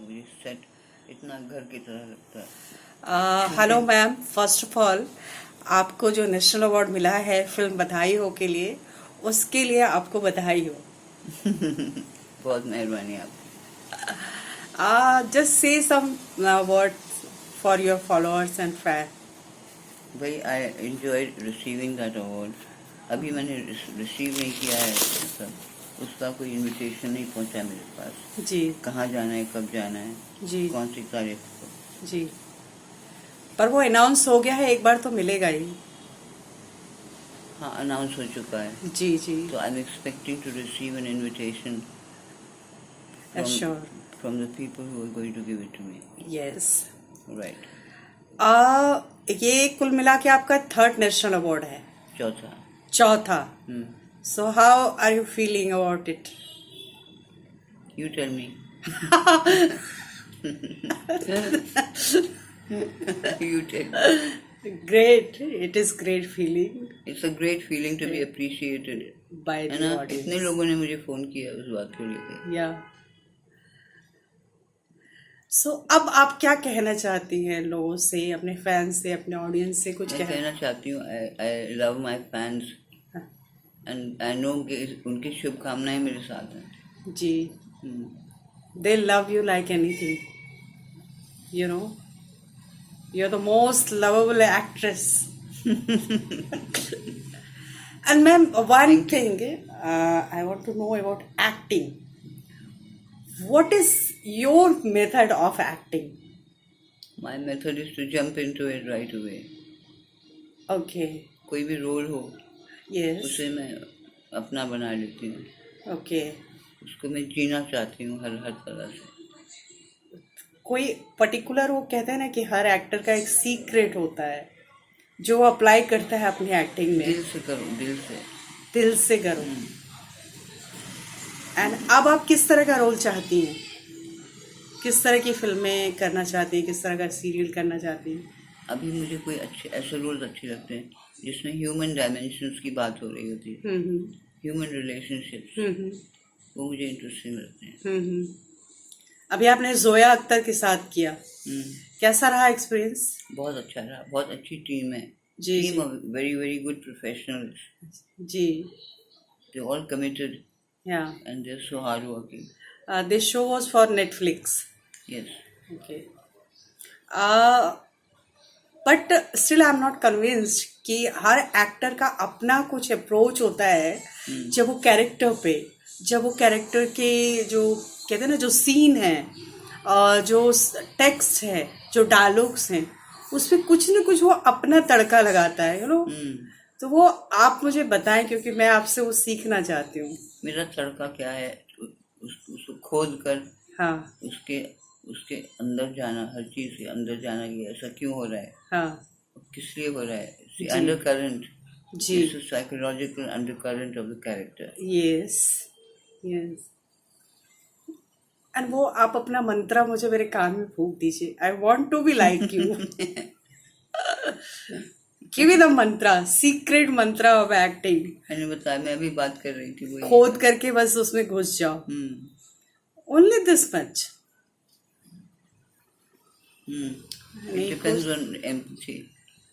मुझे सेट इतना घर की तरह लगता है। Hello ma'am, first of all आपको जो नेशनल अवार्ड मिला है फिल्म बधाई हो के लिए, उसके लिए आपको बधाई हो। बहुत मेहरबानी आपकी। Just say some words for your followers and fan. भाई I enjoy receiving that award. अभी मैंने रिसीव नहीं किया है, मतलब उसका कोई इनविटेशन नहीं पहुंचा मेरे पास। जी कहाँ जाना है, कब जाना है, जी कौन सी तारीख को। जी, पर वो अनाउंस हो गया है, एक बार तो मिलेगा ही। हाँ, अनाउंस हो चुका है। जी जी, तो I am expecting to receive an invitation sure, from the people who are going to give it to me. Yes. Right. ये कुल मिला के आपका थर्ड नेशनल अवार्ड है। चौथा। Hmm. So how are you feeling about it? You tell me. You tell me. Great, it is great feeling It's a great feeling to be appreciated. by है the ना? audience. इतने लोगों ने मुझे phone किया उस बात को लेकर। Yeah. So अब आप क्या कहना चाहती हैं लोगों से, अपने फैंस से, अपने ऑडियंस से कुछ मैं कहना चाहती हूँ I love my fans and I know कि उनकी शुभकामनाएं मेरे साथ हैं। जी, they love you like anything, you know, you're the most lovable actress. And ma'am, one thing I want to know about acting. What is your method of acting? My method is to jump into it right away. Okay. कोई भी role हो Yes. उसे मैं अपना बना लेती हूँ। Okay. उसको मैं जीना चाहती हूँ हर तरह से। कोई पर्टिकुलर, वो कहते हैं ना कि हर एक्टर का एक सीक्रेट होता है जो वो अप्लाई करता है अपनी एक्टिंग में। दिल से करो, दिल से करो। एंड अब आप किस तरह का रोल चाहती हैं? किस तरह की फिल्में करना चाहती हैं? किस तरह का सीरियल करना चाहती हैं? अभी मुझे कोई अच्छे ऐसे रोल्स अच्छे लगते हैं जिसमें ह्यूमन डायमेंशंस की बात हो रही होती है, ह्यूमन रिलेशनशिप्स, वो मुझे इंटरेस्टिंग लगते हैं। अभी आपने जोया अख्तर के साथ किया, कैसा रहा एक्सपीरियंस? बहुत अच्छा रहा, बहुत अच्छी टीम है। जी team of very very good professionals. जी, दे ऑल कमिटेड या and they are so hard working. This show was for Netflix. Yes. Okay, but still I am not convinced कि हर एक्टर का अपना कुछ अप्रोच होता है जब वो कैरेक्टर पे, जब वो कैरेक्टर के जो कहते हैं ना, जो सीन है, जो टेक्स्ट है, जो डायलॉग्स हैं, उसमें कुछ न कुछ वो अपना तड़का लगाता है, यू नो। तो वो आप मुझे बताएं, क्योंकि मैं आपसे वो सीखना चाहती हूँ। मेरा तड़का क्या है? उसको खोद कर, हाँ, उसके अंदर जाना, हर चीज के अंदर जाना कि ऐसा क्यों हो रहा है, हाँ किस लिए हो रहा है। अंडर करंट, जी, psychological under current of the character. Yes yes. एंड वो आप अपना मंत्रा मुझे मेरे कान में फूंक दीजिए। I want to be like you. Give me the mantra, secret mantra of acting. मैंने बताया, मैं अभी बात कर रही थी, वही खोद करके बस उसमें घुस जाओ। Only this much. Depends on empathy.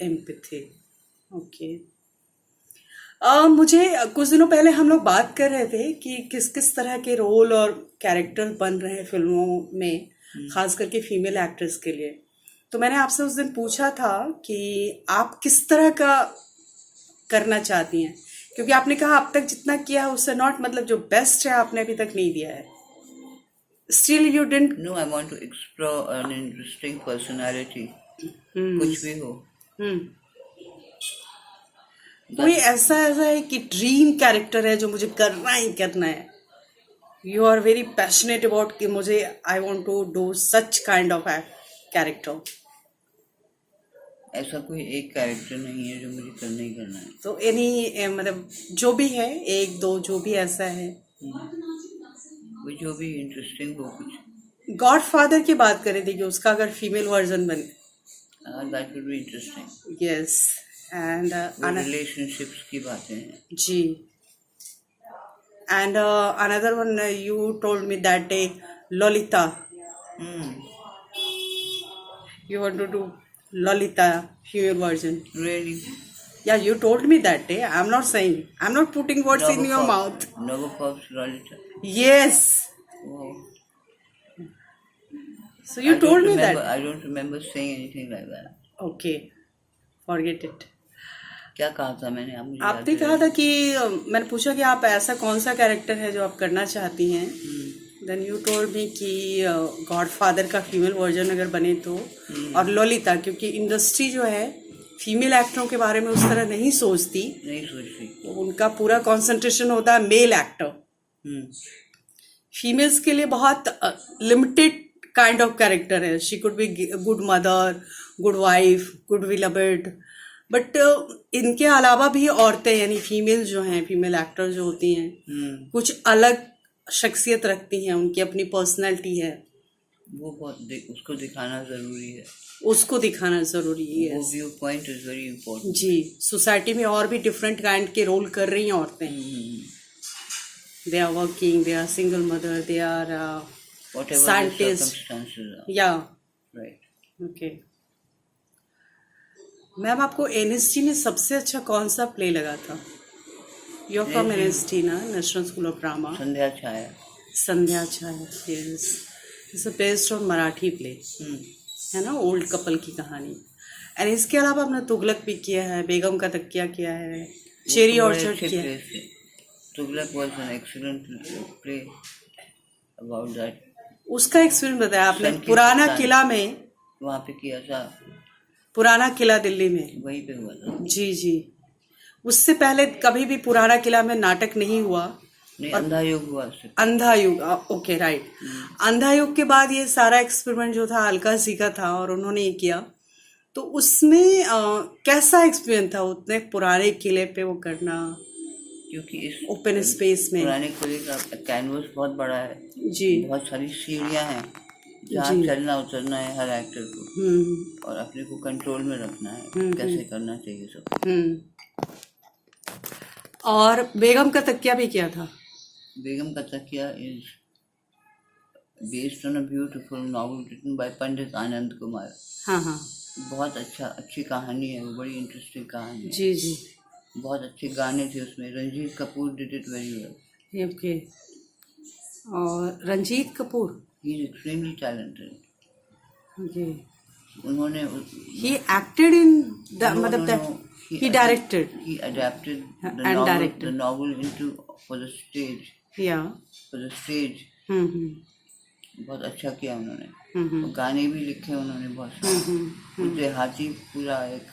Empathy, okay. मुझे कुछ दिनों पहले हम लोग बात कर रहे थे कि किस किस तरह के रोल और कैरेक्टर बन रहे हैं फिल्मों में, खास करके फीमेल एक्ट्रेस के लिए। तो मैंने आपसे उस दिन पूछा था कि आप किस तरह का करना चाहती हैं, क्योंकि आपने कहा अब तक जितना किया है उससे नॉट, मतलब जो बेस्ट है आपने अभी तक नहीं दिया है। Still you didn't. No, I want to explore an interesting personality, कुछ भी हो। कोई ऐसा है कि ड्रीम कैरेक्टर है जो मुझे करना ही करना है? You are very passionate about कि मुझे, I want to do such kind of character. ऐसा कोई एक कैरेक्टर नहीं है जो मुझे करना ही करना है। तो एनी, मतलब जो भी है, एक दो जो भी ऐसा है, वो जो भी इंटरेस्टिंग हो। कुछ गॉड फादर की बात कर रही थी कि उसका अगर फीमेल वर्जन बने, that would be interesting. Yes. And relationships की बातें हैं जी। And another one, you told me that day, Lalita, You want to do Lolita female version? Really? Yeah, you told me that day. I'm not saying. I'm not putting words in your mouth. Novokov's Lolita. Yes. Oh. So you told me that. I don't remember saying anything like that. Okay. Forget it. क्या कहा था मैंने? आपने कहा था कि मैंने पूछा कि आप ऐसा कौन सा कैरेक्टर है जो आप करना चाहती हैं. देन यू टोल्ड मी कि गॉडफादर का फीमेल वर्जन अगर बने तो, और ललिता, क्योंकि इंडस्ट्री जो है फीमेल एक्टरों के बारे में उस तरह नहीं सोचती. तो उनका पूरा कंसंट्रेशन होता है मेल एक्टर. फीमेल्स के लिए बहुत लिमिटेड काइंड ऑफ कैरेक्टर है. She could be good mother, good wife, good beloved. But इनके अलावा भी औरतें यानी फीमेल जो हैं, फीमेल एक्टर जो होती हैं, कुछ अलग शख्सियत रखती हैं. उनकी अपनी पर्सनैलिटी है. वो बहुत उसको दिखाना जरूरी है. उसको दिखाना जरूरी है. वो view point is very important. जी. सोसाइटी में और भी डिफरेंट काइंड के रोल कर रही हैं औरतें. They are working, they are single mother, they are scientist. Yeah right. Okay ma'am, आपको एनएसटी में सबसे अच्छा कौन सा प्ले लगा था? यू आर फ्रॉम एनएसटी ना, National School of Drama. Sandhya Chhaya. Sandhya Chhaya. Yes, it's based on Marathi play है ना, ओल्ड कपल की कहानी. एंड इसके अलावा आपने तुगलक भी किया है, बेगम का तकिया किया है, चेरी ऑर्चर्ड किया है. Tughlaq was an excellent play about that. उसका एक्सपीरियंस बताया आपने. पुराना किला में वहाँ पे किया था. पुराना किला दिल्ली में वहीं पे हुआ था. जी जी. उससे पहले कभी भी पुराना किला में नाटक नहीं हुआ. नहीं, अंधा युग हुआ. अंधा युग. Okay right. अंधा युग के बाद ये सारा एक्सपेरिमेंट जो था अलका सी का था और उन्होंने ये किया. तो उसमें कैसा एक्सपीरियंस था उतने पुराने किले पे वो करना? क्योंकि इस ओपन स्पेस में पुराने किले का कैनवस बहुत बड़ा है जी. बहुत सारी सीढ़ियाँ हैं जहाँ चलना उतरना है हर एक्टर को. और अपने को कंट्रोल में रखना है. कैसे करना चाहिए सब. और बेगम का तकिया भी किया था. Begum Ka Takiya is based on a beautiful novel written by Pandit Anand Kumar. हाँ हाँ. बहुत अच्छी कहानी है वो. बड़ी इंटरेस्टिंग कहानी है. जी जी. बहुत अच्छे गाने थे उसमें. Ranjit Kapoor did it very well. Okay. और Ranjit Kapoor he is extremely talented. Okay. उन्होंने he acted in the मतलब that he directed, he adapted the novel into for the stage. Yeah. For the stage. बहुत अच्छा किया उन्होंने. और गाने भी लिखे उन्होंने बहुत सारे. देहाती पूरा एक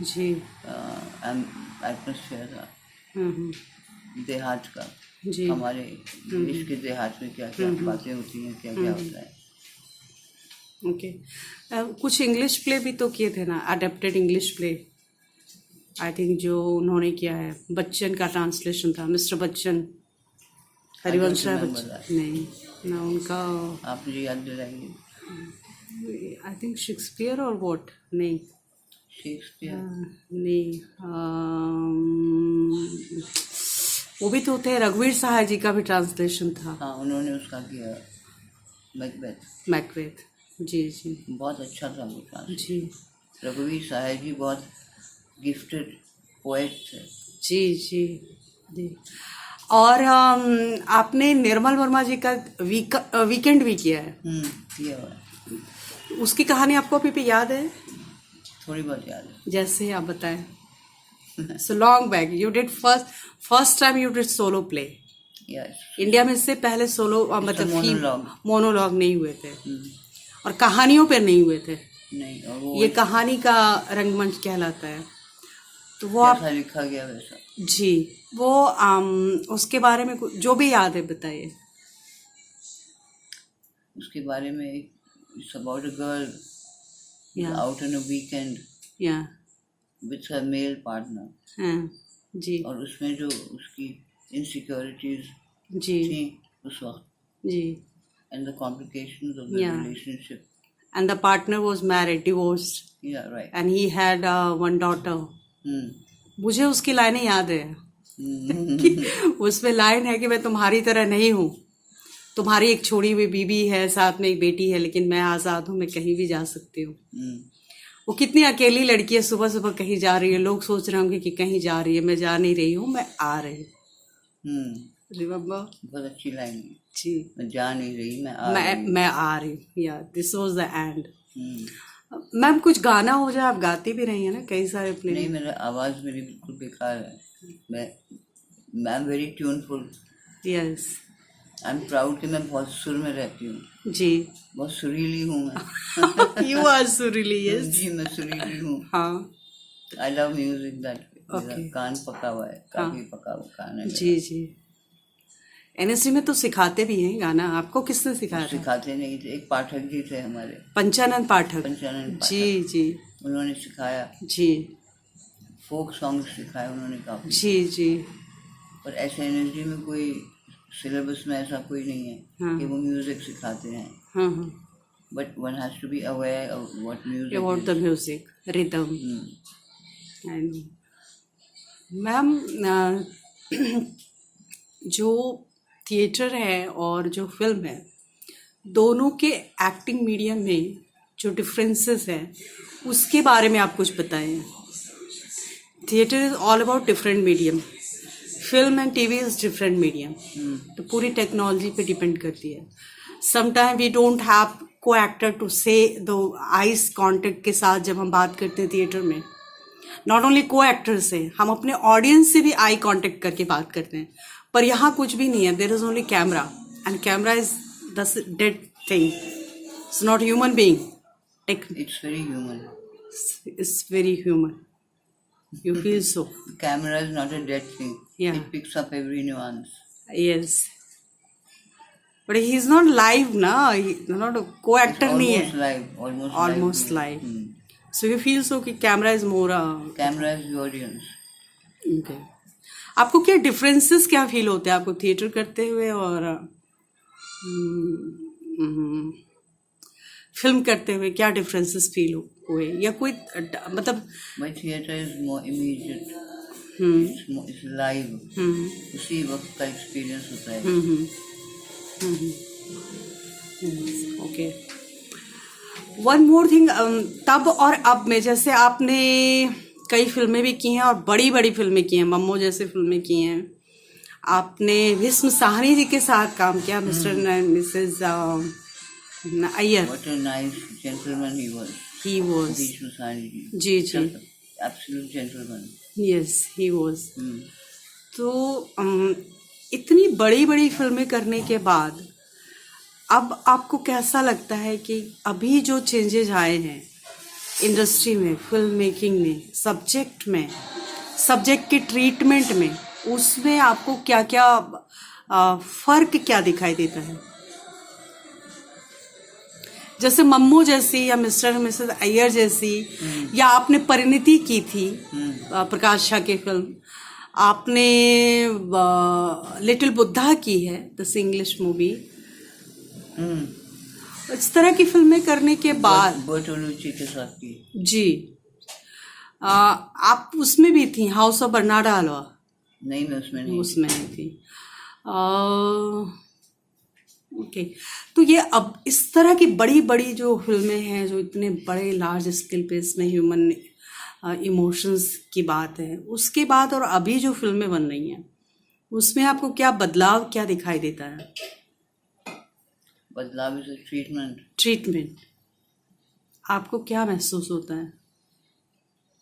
जी एटमॉस्फेयर था देहात का. जी. हमारे इसके देहात में क्या क्या बातें होती हैं, क्या क्या होता है. ओके. कुछ इंग्लिश प्ले भी तो किए थे ना, adapted English play I think जो उन्होंने किया है. बच्चन का ट्रांसलेशन था, मिस्टर बच्चन, हरिवंश राय बच्चन. नहीं ना, उनका आप मुझे याद दिलाइए. आई थिंक शेक्सपियर और व्हाट. नहीं शेक्सपियर नहीं. वो भी तो थे. रघुवीर सहाय जी का भी ट्रांसलेशन था. हाँ, उन्होंने उसका किया मैकबेथ. जी जी. बहुत अच्छा था वो ट्रांसलेशन. जी. रघुवीर सहाय जी बहुत गिफ्टेड पोएट थे. जी जी जी. और आपने निर्मल वर्मा जी का वीकेंड भी किया है. किया हुआ. उसकी कहानी आपको अभी भी याद है? थोड़ी बहुत याद है. जैसे आप बताएं. So long back you did first time you did solo play. India में इससे पहले सोलो मतलब मोनोलॉग नहीं हुए थे और कहानियों पर नहीं हुए थे. नहीं. और वो ये कहानी का रंगमंच कहलाता है. तो वो आप लिखा गया वैसा. जी. वो उसके बारे में जो भी याद है बताइए. उसके बारे में it's about a girl out on a weekend with her male partner. जी. और उसमें जो उसकी इनसिक्योरिटीज जी थी उस वक्त. जी. And the complications of the relationship. And the partner was married, divorced. Yeah, right. And he had one daughter. मुझे उसकी लाइनें याद है कि उसमें लाइन है कि मैं तुम्हारी तरह नहीं हूँ, तुम्हारी एक छोड़ी हुई बीबी है, साथ में एक बेटी है, लेकिन मैं आज़ाद हूँ, मैं कहीं भी जा सकती हूँ। वो कितनी अकेली लड़की है, सुबह सुबह कहीं जा रही है, लोग सोच रहे होंगे कि कहीं जा रही है, मैं जा नहीं रही हूँ, मैं आ रही हूँ। रिमेम्बर? बहुत अच्छी लाइन है। जी, मैं जा नहीं रही, मैं आ रही हूँ। मैं आ रही हूँ। या this was the end. Ma'am कुछ गाना हो जाए, आप गाती भी रही है ना कई सारे अपने। नहीं, मेरा आवाज़ मेरी बिल्कुल बेकार है। मैं am very tuneful. Yes. I am proud कि मैं बहुत सुर में रहती हूँ। जी। बहुत सुरीली हूँ मैं। यू आर सुरीली। यस। जी, मैं सुरीली हूँ। हाँ। I love music that. मेरा Okay. कान पका हुआ है, काफी पका हुआ कान है। जी जी। एनएसडी में तो सिखाते भी हैं गाना, आपको किसने सिखाया था? सिखाते नहीं थे, एक पाठक जी थे हमारे, पंचानंद पाठक। पंचानंद पाठक। जी जी उन्होंने सिखाया, जी फोक सॉन्ग सिखाया उन्होंने काफी। जी जी। पर ऐसे एनएसडी में कोई सिलेबस में ऐसा कोई नहीं है हाँ। कि वो म्यूजिक सिखाते हैं। हाँ हाँ। But one has to be aware of what music about the music rhythm. I know. Ma'am जो थिएटर है और जो फिल्म है, दोनों के एक्टिंग मीडियम में जो डिफरेंसेस हैं उसके बारे में आप कुछ बताएं। Theatre is all about different medium, film and TV is different medium. तो पूरी टेक्नोलॉजी पे डिपेंड करती है। समटाइम वी डोंट हैव को एक्टर टू से दो आइस कांटेक्ट के साथ जब हम बात करते हैं थिएटर में, नॉट ओनली को एक्टर से, हम अपने ऑडियंस से भी आई कांटेक्ट करके बात करते हैं। पर यहाँ कुछ भी नहीं है, there is only camera and camera is the dead thing, it's not human being. It's very human. It's very human. You feel so? Camera is not a dead thing. Yeah. It picks up every nuance. यस, but he is not live ना, not को actor नहीं है। Almost live. Almost almost live. Live. So you feel so कि camera is more. Camera is the audience. Okay. आपको क्या differences क्या feel होते हैं आपको थिएटर करते हुए और फिल्म करते हुए? क्या डिफरेंसेस फील हुए या कोई मतलब? My theater is more immediate. It's live. उसी वक्त का एक्सपीरियंस होता है। ओके। वन मोर थिंग, तब और अब में, जैसे आपने कई फिल्में भी की हैं और बड़ी बड़ी फिल्में की हैं, मम्मो जैसे फिल्में की हैं, आपने भीष्म साहनी जी के साथ काम किया, Mr and Mrs Iyer. What a nice gentleman he was. He was. Bhisham Sahni ji. जी जी। Absolute gentleman. Yes he was. तो इतनी बड़ी बड़ी फिल्में करने के बाद अब आपको कैसा लगता है कि अभी जो चेंजेस आए हैं इंडस्ट्री में, फिल्म मेकिंग में, सब्जेक्ट के ट्रीटमेंट में, उसमें आपको क्या क्या फर्क क्या दिखाई देता है? जैसे मम्मू जैसी या मिस्टर मिसेस अय्यर जैसी, या आपने परिणति की थी प्रकाश झा की फिल्म, आपने लिटिल बुद्धा की है, दिस इंग्लिश मूवी, इस तरह की फिल्में करने के बाद बर्टोलुची के साथ की। जी। आप उसमें भी थी, हाउस ऑफ बर्नार्ड हलवा? नहीं, मैं उसमें नहीं। उसमें नहीं थी। ओके। तो ये अब इस तरह की बड़ी बड़ी जो फिल्में हैं, जो इतने बड़े लार्ज स्केल पे इसमें ह्यूमन इमोशंस की बात है, उसके बाद और अभी जो फिल्में बन रही हैं उसमें आपको क्या बदलाव क्या दिखाई देता है? बदलाव इज ट्रीटमेंट आपको क्या महसूस होता है?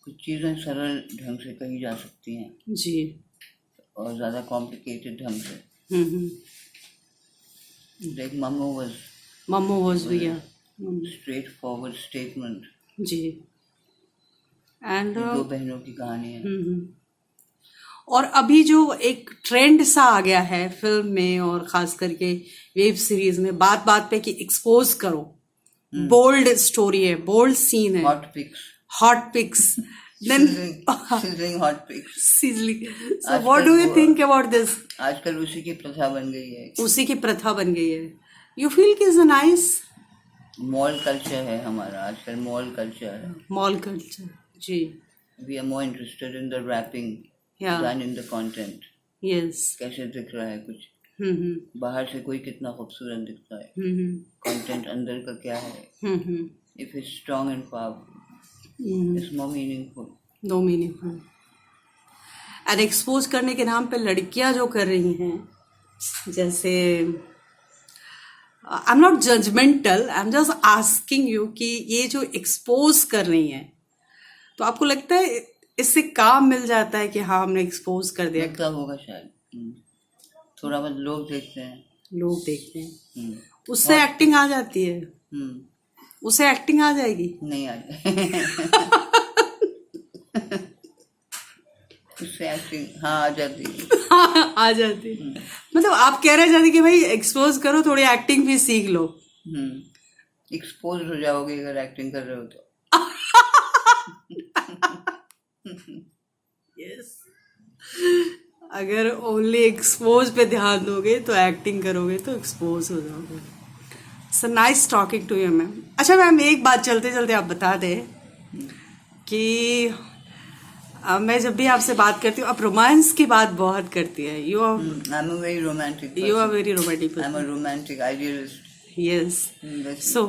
कुछ चीज़ें सरल ढंग से कही जा सकती हैं जी, और ज़्यादा कॉम्प्लिकेटेड ढंग से। लाइक मम्मो वाज भैया स्ट्रेट फॉरवर्ड स्टेटमेंट। जी। एंड दो बहनों की कहानी है। और अभी जो एक ट्रेंड सा आ गया है फिल्म में और खास करके वेब सीरीज में, बात बात पे कि एक्सपोज करो, बोल्ड स्टोरी है, बोल्ड सीन है, hot pics then sizzling hot pics, sizzling. So what do you think about this? आजकल उसी की प्रथा बन गई है। उसी की प्रथा बन गई है। You feel कि is a nice mall culture है हमारा आजकल, मॉल कल्चर है। मॉल कल्चर, जी। We are more interested in the wrapping than in the content. Yes. कैसे दिख रहा है कुछ, बाहर से कोई कितना खूबसूरत दिखता है, कंटेंट अंदर का क्या है. If it's strong and powerful, it's more meaningful. No meaningful. And expose करने के नाम पे लड़कियां जो कर रही हैं, जैसे I am not judgemental, I am just asking you कि ये जो एक्सपोज कर रही हैं, तो आपको लगता है इससे काम मिल जाता है कि हाँ हमने एक्सपोज कर दिया? लगता होगा शायद. थोड़ा बहुत लोग देखते हैं. लोग देखते हैं, उससे एक्टिंग आ जाती है. उससे एक्टिंग आ जाएगी? नहीं आ जाए. उससे एक्टिंग हाँ आ जाती है. आ जाती है. मतलब आप कह रहे जाते कि भाई एक्सपोज करो, थोड़ी एक्टिंग भी सीख लो. एक्सपोज हो जाओगे अगर एक्टिंग कर रहे हो तो. यस. अगर ओनली एक्सपोज पे ध्यान दोगे तो एक्टिंग करोगे तो एक्सपोज हो जाओगे. So nice talking to you ma'am. अच्छा मैम, एक बात चलते चलते आप बता दें कि मैं जब भी आपसे बात करती हूँ आप रोमांस की बात बहुत करती है. You are I am a very romantic. You are very romantic. I am a romantic idealist. Yes. So,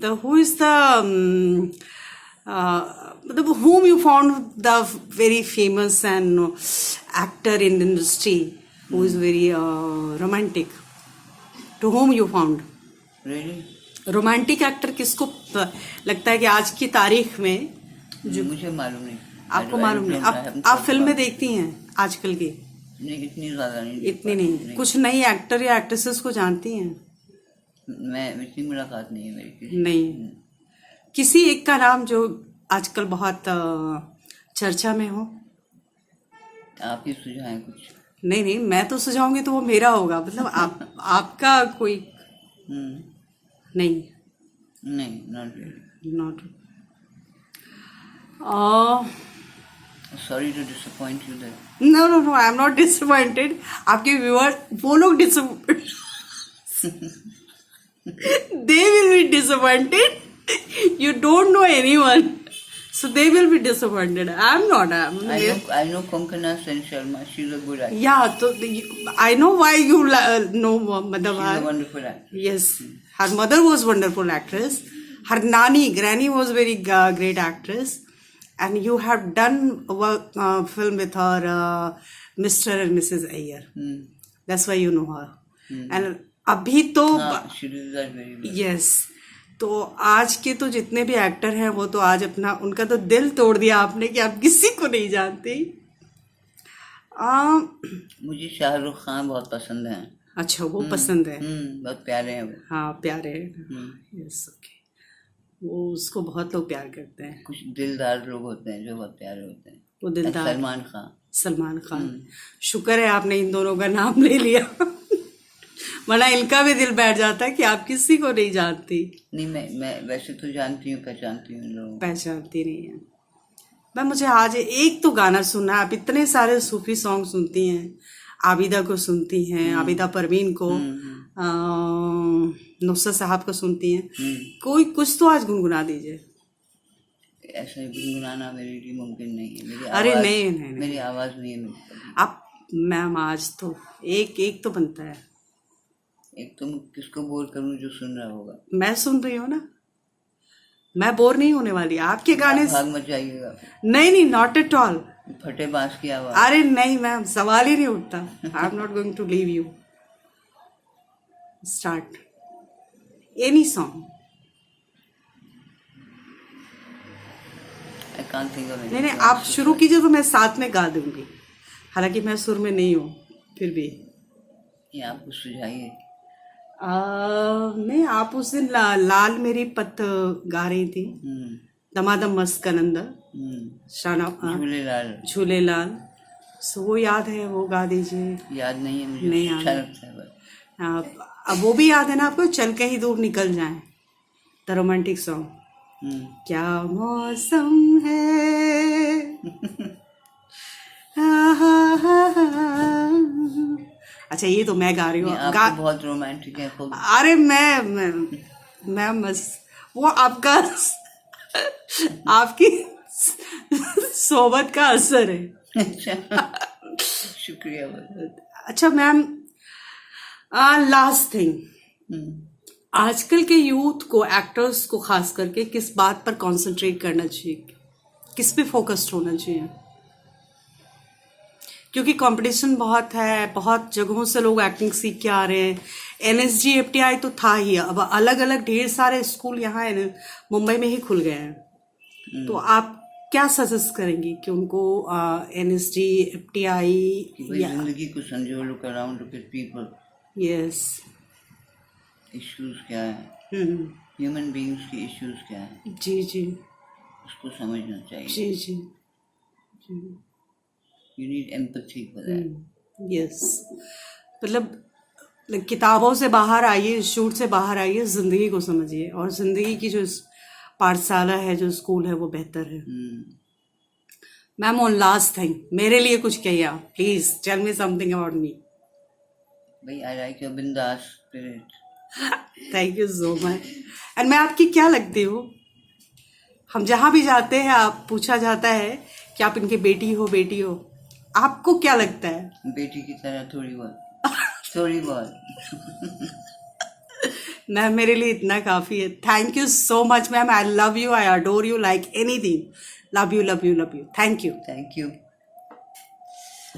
who is the whom you found the very famous and actor in the industry who is very romantic? To whom you found? Really? Romantic actor किसको लगता है कि आज की तारीख में जो मुझे मालूम नहीं. आपको मालूम नहीं? आप फिल्में देखती हैं आजकल की? नहीं, इतनी ज्यादा नहीं. इतनी नहीं. कुछ नई एक्टर या एक्ट्रेसेस को जानती हैं? मैं इतनी मुलाकात नहीं है मेरी किसी. नहीं. किसी एक का नाम जो आजकल बहुत चर्चा में हो? आप ही सुझाएं कुछ. नहीं नहीं, मैं तो सुझाऊंगी तो वो मेरा होगा. मतलब आपका कोई नहीं? नहीं, not really. Not. Sorry to disappoint you there. No no no, I am not disappointed. आपके व्यूअर वो लोग they will be disappointed. You don't know anyone, so they will be disappointed. I'm not. I know Konkana Sen Sharma. She's a good actress. Yeah, so I know why you know Mother. She's a wonderful actress. Yes, her mother was wonderful actress. Her granny was very great actress, and you have done a film with her, Mr. and Mrs. Iyer. That's why you know her. And अभी तो yes. तो आज के तो जितने भी actor हैं वो तो आज अपना उनका तो दिल तोड़ दिया आपने कि आप किसी को नहीं जानते. मुझे शाहरुख खान बहुत पसंद है. अच्छा, वो पसंद है. बहुत प्यारे हैं वो. हाँ, प्यारे हैं. Yes, okay. वो उसको बहुत लोग प्यार करते हैं. कुछ दिलदार लोग होते हैं जो बहुत प्यारे होते हैं. वो दिलदार. सलमान खान. शुक्र है आपने इन दोनों का नाम ले लिया. वरना इनका भी दिल बैठ जाता है कि आप किसी को नहीं जानती. नहीं, मैं वैसे तो जानती हूँ, पहचानती हूँ लोग. पहचानती नहीं है. मैं मुझे आज एक तो गाना सुनना. आप इतने सारे सूफी सॉन्ग सुनती हैं, आबिदा को सुनती हैं, आबिदा परवीन को, नुसरत साहब को सुनती हैं. कोई कुछ तो आज गुनगुना दीजिए. ऐसा गुनगुनाना मेरे लिए मुमकिन नहीं है. अरे नहीं, मेरी आवाज नहीं है. आप मैम आज तो एक तो बनता है. एक तो किसको बोर करूं जो सुन रहा होगा. मैं सुन रही हूँ ना, मैं बोर नहीं होने वाली. आपके गाने भाग मत जाइएगा. नहीं, नॉट एट ऑल. फटे बांस की आवाज. अरे नहीं मैम, सवाल ही नहीं उठता. I am not going to leave you. Start any song. I can't think of. नहीं, आप शुरू कीजिए तो मैं साथ में गा दूंगी. हालांकि मैं सुर में नहीं हूँ, फिर भी ये आप कुछ सुझाइए. नहीं, आप उस दिन लाल मेरी पत गा रही थी. दमादम मस्त कनंदा, शाना झूले लाल. सो वो याद है, वो गा दीजिए. याद नहीं है मुझे. नहीं याद. अब वो भी याद है ना आपको, चल कहीं दूर निकल जाए, द रोमांटिक सॉन्ग. क्या मौसम है. अच्छा, ये तो मैं गा रही हूँ. बहुत रोमांटिक है. अरे मैं मस्त. वो आपका आपकी सोबत का असर है. शुक्रिया. अच्छा मैम, लास्ट थिंग, आजकल के यूथ को, एक्टर्स को खास करके किस बात पर कंसंट्रेट करना चाहिए, किस पे फोकस्ड होना चाहिए? क्योंकि कंपटीशन बहुत है, बहुत जगहों से लोग एक्टिंग सीख के आ रहे हैं। एनएसजी एफटीआई तो था ही, अब अलग अलग ढेर सारे स्कूल यहाँ मुंबई में ही खुल गए हैं। तो आप क्या सजेस्ट करेंगे कि उनको एनएसजी एफटीआई या जिंदगी को समझो, look around, look at people, yes, issues क्या है, ह्यूमन बीइंग्स की इश्यूज क्या है, जी जी, उसको समझना चाहिए। जी जी, you need empathy for that. Yes, मतलब किताबों से बाहर आइए, शूट से बाहर आइए, जिंदगी को समझिए, और जिंदगी की जो पाठशाला है, जो स्कूल है, वो बेहतर है। मैम, ऑन लास्ट थिंग, मेरे लिए कुछ कहिए आप, please tell me something about me. भाई, I like your bindaas spirit. Thank you so much. And मैं आपकी क्या लगती हूँ? हम जहाँ भी जाते हैं, आप पूछा जाता है कि आप इनकी बेटी हो, बेटी हो, आपको क्या लगता है? बेटी की तरह थोड़ी बहुत, थोड़ी बहुत। मैम, मेरे लिए इतना काफी है। Thank you so much ma'am, I love you, I adore you like anything. Love you, love you, love you. Thank you. Thank you.